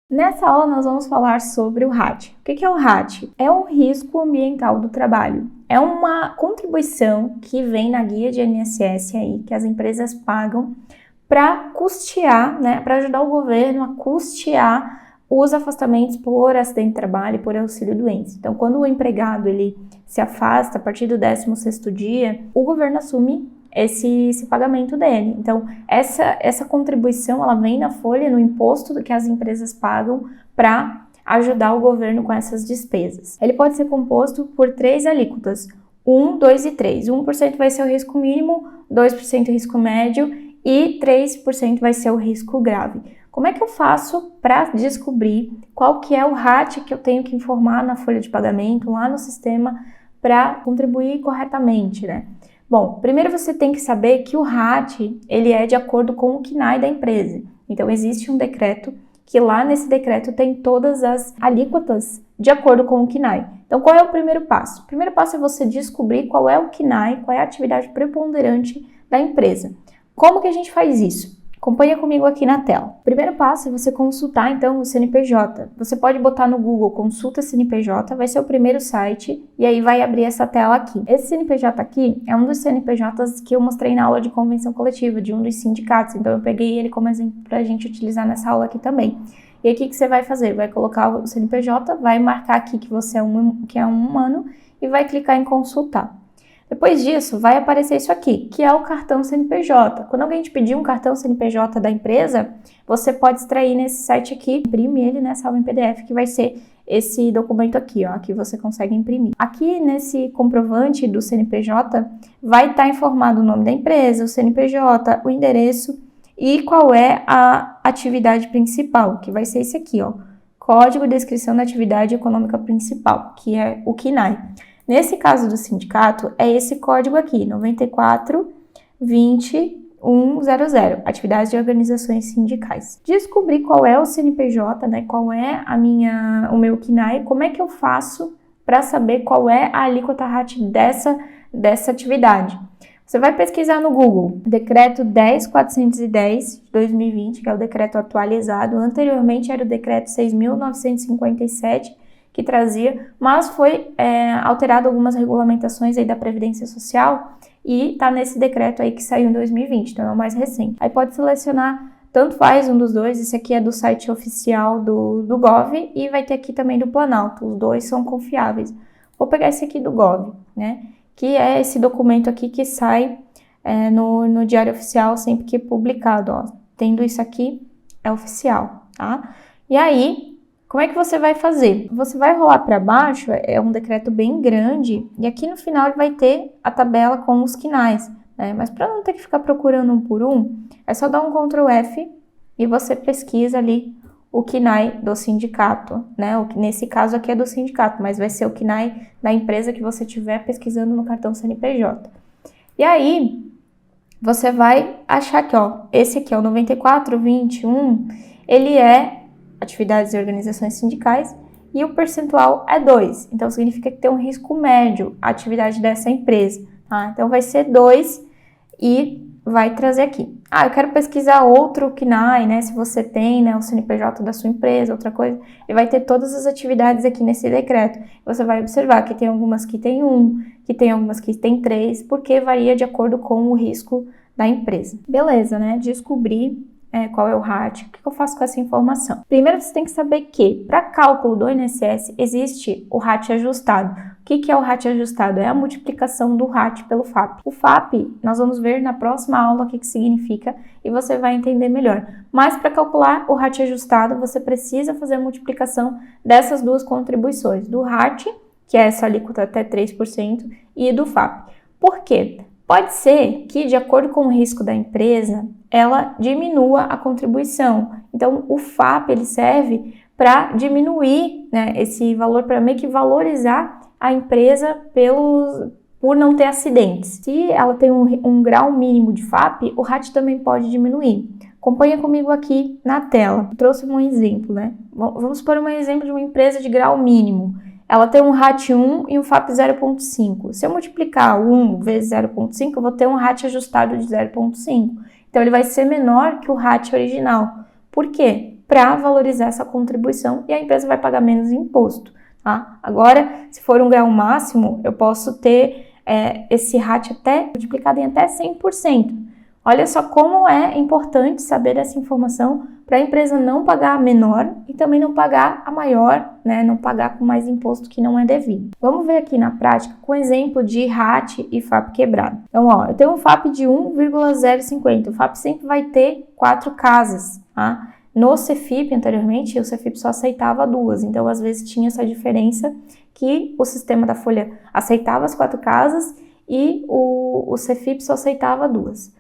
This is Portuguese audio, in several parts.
Nessa aula nós vamos falar sobre o RAT. O que é o RAT? É um risco ambiental do trabalho. É uma contribuição que vem na guia de INSS aí, que as empresas pagam para custear, para ajudar o governo a custear os afastamentos por acidente de trabalho e por auxílio-doença. Então, quando o empregado ele se afasta a partir do 16º dia, o governo assume esse pagamento dele. Então, essa contribuição, ela vem na folha, no imposto que as empresas pagam para ajudar o governo com essas despesas. Ele pode ser composto por 3 alíquotas, 1, 2 e 3. 1% vai ser o risco mínimo, 2% o risco médio e 3% vai ser o risco grave. Como é que eu faço para descobrir qual que é o RAT que eu tenho que informar na folha de pagamento, lá no sistema, para contribuir corretamente, Bom, primeiro você tem que saber que o RAT, ele é de acordo com o CNAE da empresa. Então, existe um decreto que lá nesse decreto tem todas as alíquotas de acordo com o CNAE. Então, qual é o primeiro passo? O primeiro passo é você descobrir qual é o CNAE, qual é a atividade preponderante da empresa. Como que a gente faz isso? Acompanha comigo aqui na tela. O primeiro passo é você consultar, então, o CNPJ. Você pode botar no Google Consulta CNPJ, vai ser o primeiro site, e aí vai abrir essa tela aqui. Esse CNPJ aqui é um dos CNPJs que eu mostrei na aula de convenção coletiva, de um dos sindicatos, então eu peguei ele como exemplo para a gente utilizar nessa aula aqui também. E aí, o que você vai fazer? Vai colocar o CNPJ, vai marcar aqui que você é um humano e vai clicar em consultar. Depois disso, vai aparecer isso aqui, que é o cartão CNPJ. Quando alguém te pedir um cartão CNPJ da empresa, você pode extrair nesse site aqui, imprime ele, salva em PDF, que vai ser esse documento aqui, que você consegue imprimir. Aqui nesse comprovante do CNPJ, vai estar informado o nome da empresa, o CNPJ, o endereço e qual é a atividade principal, que vai ser esse aqui, Código de Descrição da Atividade Econômica Principal, que é o CNAE. Nesse caso do sindicato, é esse código aqui, 94.20.100, atividades de organizações sindicais. Descobrir qual é o CNPJ, qual é o meu CNAE, como é que eu faço para saber qual é a alíquota RAT dessa atividade. Você vai pesquisar no Google, decreto 10.410 de 2020, que é o decreto atualizado. Anteriormente era o decreto 6.957, que trazia, mas foi alterado algumas regulamentações aí da Previdência Social e tá nesse decreto aí que saiu em 2020, então é o mais recente. Aí pode selecionar, tanto faz um dos dois, esse aqui é do site oficial do Gov e vai ter aqui também do Planalto, os dois são confiáveis. Vou pegar esse aqui do Gov, que é esse documento aqui que sai no Diário Oficial sempre que é publicado, Tendo isso aqui, é oficial, tá? E aí, como é que você vai fazer? Você vai rolar para baixo, é um decreto bem grande, e aqui no final ele vai ter a tabela com os CNAEs, Mas para não ter que ficar procurando um por um, é só dar um Ctrl F e você pesquisa ali o CNAE do sindicato, Nesse caso aqui é do sindicato, mas vai ser o CNAE da empresa que você estiver pesquisando no cartão CNPJ. E aí, você vai achar que, esse aqui é o 94.21, ele é atividades e organizações sindicais, e o percentual é 2. Então, significa que tem um risco médio a atividade dessa empresa. Tá? Então, vai ser 2 e vai trazer aqui. Eu quero pesquisar outro CNAE, se você tem, o CNPJ da sua empresa, outra coisa, e vai ter todas as atividades aqui nesse decreto. Você vai observar que tem algumas que tem 1, que tem algumas que tem 3, porque varia de acordo com o risco da empresa. Beleza, Descobrir qual é o RAT, o que eu faço com essa informação? Primeiro, você tem que saber que, para cálculo do INSS, existe o RAT ajustado. O que é o RAT ajustado? É a multiplicação do RAT pelo FAP. O FAP, nós vamos ver na próxima aula o que significa e você vai entender melhor. Mas, para calcular o RAT ajustado, você precisa fazer a multiplicação dessas duas contribuições, do RAT, que é essa alíquota até 3%, e do FAP. Por quê? Pode ser que, de acordo com o risco da empresa, ela diminua a contribuição. Então, o FAP ele serve para diminuir esse valor, para meio que valorizar a empresa por não ter acidentes. Se ela tem um grau mínimo de FAP, o RAT também pode diminuir. Acompanha comigo aqui na tela. Eu trouxe um exemplo, Vamos por um exemplo de uma empresa de grau mínimo. Ela tem um RAT 1 e um FAP 0,5. Se eu multiplicar 1 vezes 0,5, eu vou ter um RAT ajustado de 0,5. Então, ele vai ser menor que o RAT original. Por quê? para valorizar essa contribuição e a empresa vai pagar menos imposto, tá? Agora, se for um grau máximo, eu posso ter esse RAT multiplicado em até 100%. Olha só como é importante saber essa informação para a empresa não pagar a menor e também não pagar a maior, né? Não pagar com mais imposto que não é devido. Vamos ver aqui na prática com exemplo de RAT e FAP quebrado. Então, ó, eu tenho um FAP de 1,050. O FAP sempre vai ter 4 casas, tá? No CEFIP, anteriormente, o CEFIP só aceitava 2. Então, às vezes, tinha essa diferença que o sistema da Folha aceitava as 4 casas e o CEFIP só aceitava 2.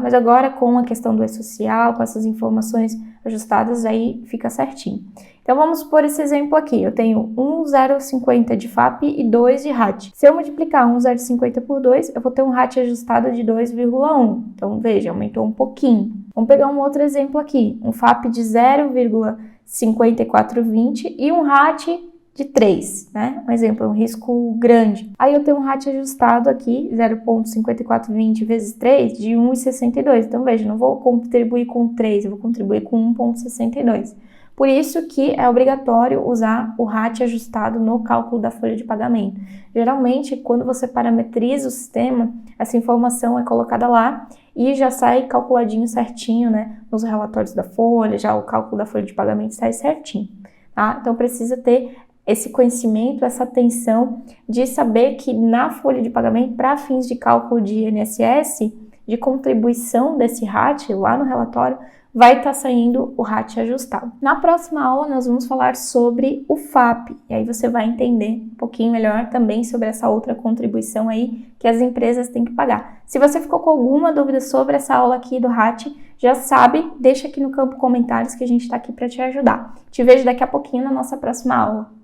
Mas agora com a questão do E-Social, com essas informações ajustadas, aí fica certinho. Então vamos por esse exemplo aqui, eu tenho 1,050 de FAP e 2 de RAT. Se eu multiplicar 1,050 por 2, eu vou ter um RAT ajustado de 2,1. Então veja, aumentou um pouquinho. Vamos pegar um outro exemplo aqui, um FAP de 0,5420 e um RAT de 3, né? Um exemplo, um risco grande. Aí eu tenho um RAT ajustado aqui, 0,5420 vezes 3, de 1,62. Então, veja, não vou contribuir com 3, eu vou contribuir com 1,62. Por isso que é obrigatório usar o RAT ajustado no cálculo da folha de pagamento. Geralmente, quando você parametriza o sistema, essa informação é colocada lá e já sai calculadinho certinho, né? Nos relatórios da folha, já o cálculo da folha de pagamento sai certinho, tá? Então, precisa ter esse conhecimento, essa atenção de saber que na folha de pagamento, para fins de cálculo de INSS, de contribuição desse RAT lá no relatório, vai estar saindo o RAT ajustado. Na próxima aula, nós vamos falar sobre o FAP, e aí você vai entender um pouquinho melhor também sobre essa outra contribuição aí que as empresas têm que pagar. Se você ficou com alguma dúvida sobre essa aula aqui do RAT, já sabe, deixa aqui no campo comentários que a gente está aqui para te ajudar. Te vejo daqui a pouquinho na nossa próxima aula.